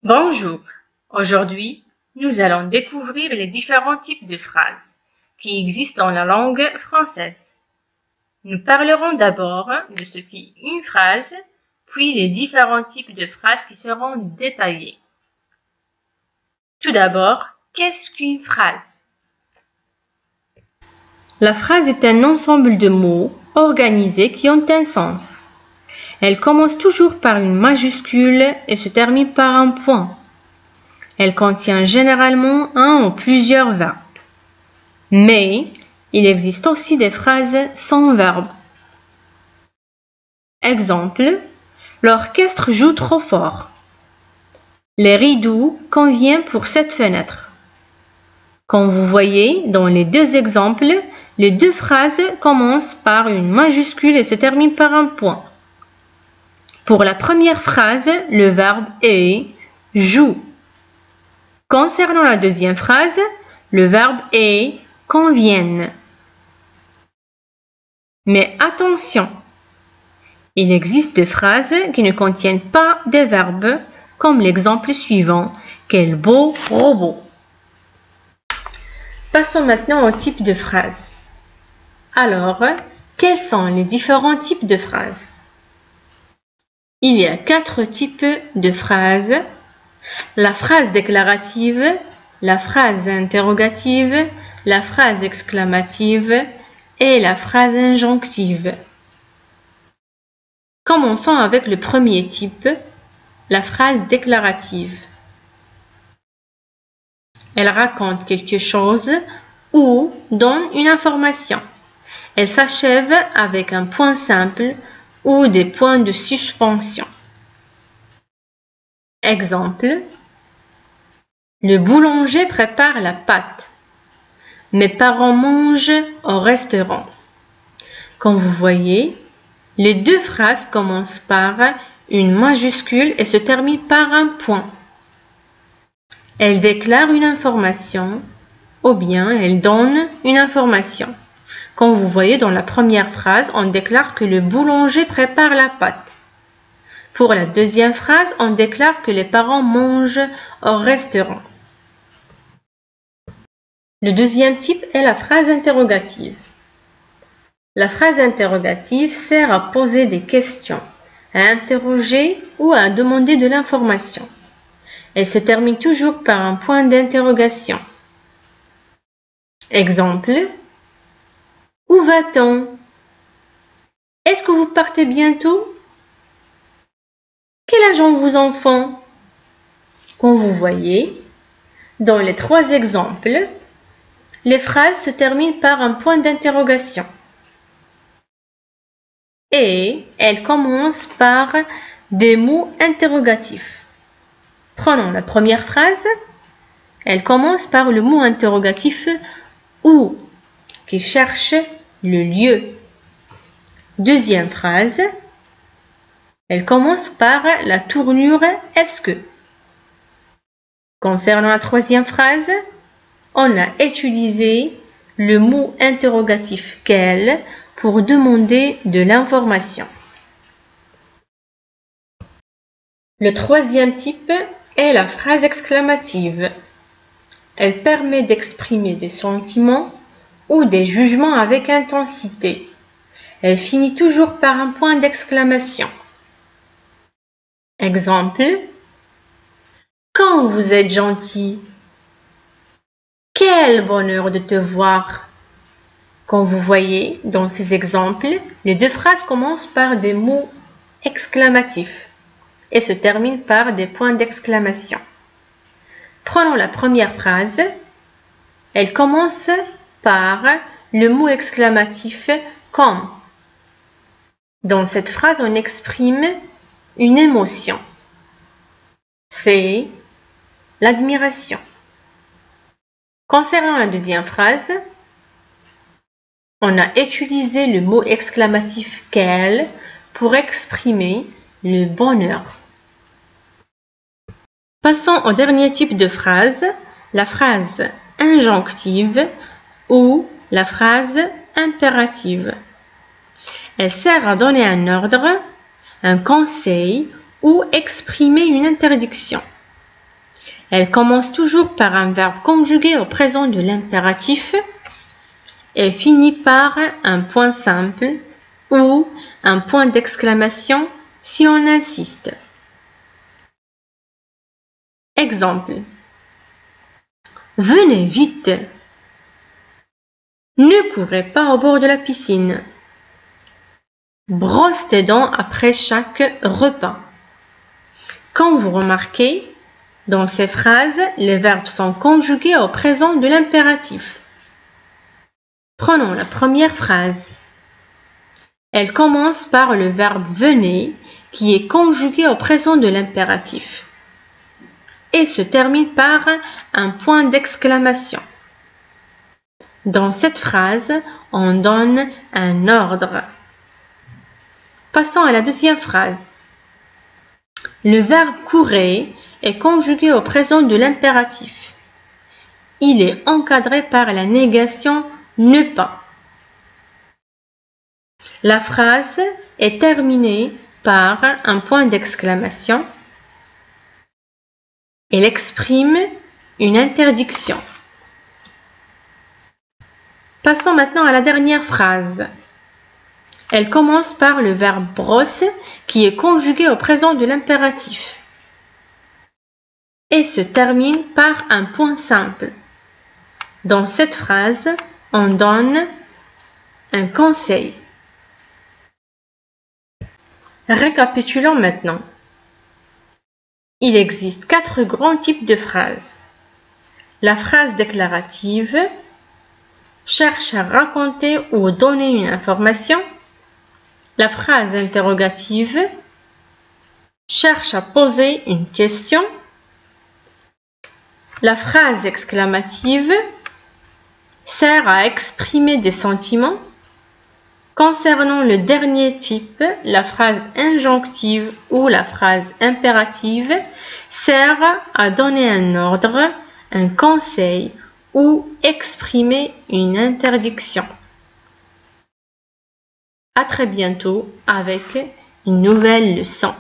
Bonjour, aujourd'hui, nous allons découvrir les différents types de phrases qui existent dans la langue française. Nous parlerons d'abord de ce qu'est une phrase, puis les différents types de phrases qui seront détaillés. Tout d'abord, qu'est-ce qu'une phrase? La phrase est un ensemble de mots organisés qui ont un sens. Elle commence toujours par une majuscule et se termine par un point. Elle contient généralement un ou plusieurs verbes. Mais il existe aussi des phrases sans verbe. Exemple, l'orchestre joue trop fort. Les rideaux conviennent pour cette fenêtre. Comme vous voyez dans les deux exemples, les deux phrases commencent par une majuscule et se terminent par un point. Pour la première phrase, le verbe est joue. Concernant la deuxième phrase, le verbe est conviennent. Mais attention, il existe des phrases qui ne contiennent pas des verbes, comme l'exemple suivant, quel beau robot. Passons maintenant au type de phrase. Alors, quels sont les différents types de phrases? Il y a 4 types de phrases. La phrase déclarative, la phrase interrogative, la phrase exclamative et la phrase injonctive. Commençons avec le premier type, la phrase déclarative. Elle raconte quelque chose ou donne une information. Elle s'achève avec un point simple ou des points de suspension. Exemple, le boulanger prépare la pâte. Mes parents mangent au restaurant. Comme vous voyez, les deux phrases commencent par une majuscule et se terminent par un point. Elles déclarent une information ou bien elles donnent une information. Comme vous voyez dans la première phrase, on déclare que le boulanger prépare la pâte. Pour la deuxième phrase, on déclare que les parents mangent au restaurant. Le deuxième type est la phrase interrogative. La phrase interrogative sert à poser des questions, à interroger ou à demander de l'information. Elle se termine toujours par un point d'interrogation. Exemple, où va-t-on? Est-ce que vous partez bientôt? Quel âge ont vos enfants? Comme vous voyez, dans les 3 exemples, les phrases se terminent par un point d'interrogation. Et elles commencent par des mots interrogatifs. Prenons la première phrase. Elle commence par le mot interrogatif où, qui cherche le lieu. Deuxième phrase. Elle commence par la tournure est-ce que. Concernant la troisième phrase, on a utilisé le mot interrogatif quel pour demander de l'information. Le troisième type est la phrase exclamative. Elle permet d'exprimer des sentiments ou des jugements avec intensité. Elle finit toujours par un point d'exclamation. Exemple, quand vous êtes gentil, quel bonheur de te voir. Comme vous voyez dans ces exemples, les deux phrases commencent par des mots exclamatifs et se terminent par des points d'exclamation. Prenons la première phrase. Elle commence par le mot exclamatif comme. Dans cette phrase, on exprime une émotion. C'est l'admiration. Concernant la deuxième phrase, on a utilisé le mot exclamatif quel pour exprimer le bonheur. Passons au dernier type de phrase, la phrase injonctive ou la phrase impérative. Elle sert à donner un ordre, un conseil ou exprimer une interdiction. Elle commence toujours par un verbe conjugué au présent de l'impératif et finit par un point simple ou un point d'exclamation si on insiste. Exemple. Venez vite. Ne courez pas au bord de la piscine. Brosse tes dents après chaque repas. Quand vous remarquez, dans ces phrases, les verbes sont conjugués au présent de l'impératif. Prenons la première phrase. Elle commence par le verbe venez qui est conjugué au présent de l'impératif et se termine par un point d'exclamation. Dans cette phrase, on donne un ordre. Passons à la deuxième phrase. Le verbe courir est conjugué au présent de l'impératif. Il est encadré par la négation ne pas. La phrase est terminée par un point d'exclamation. Elle exprime une interdiction. Passons maintenant à la dernière phrase. Elle commence par le verbe brosse qui est conjugué au présent de l'impératif et se termine par un point simple. Dans cette phrase, on donne un conseil. Récapitulons maintenant. Il existe 4 grands types de phrases. La phrase déclarative cherche à raconter ou donner une information. La phrase interrogative cherche à poser une question. La phrase exclamative sert à exprimer des sentiments. Concernant le dernier type, la phrase injonctive ou la phrase impérative sert à donner un ordre, un conseil ou exprimer une interdiction. À très bientôt avec une nouvelle leçon.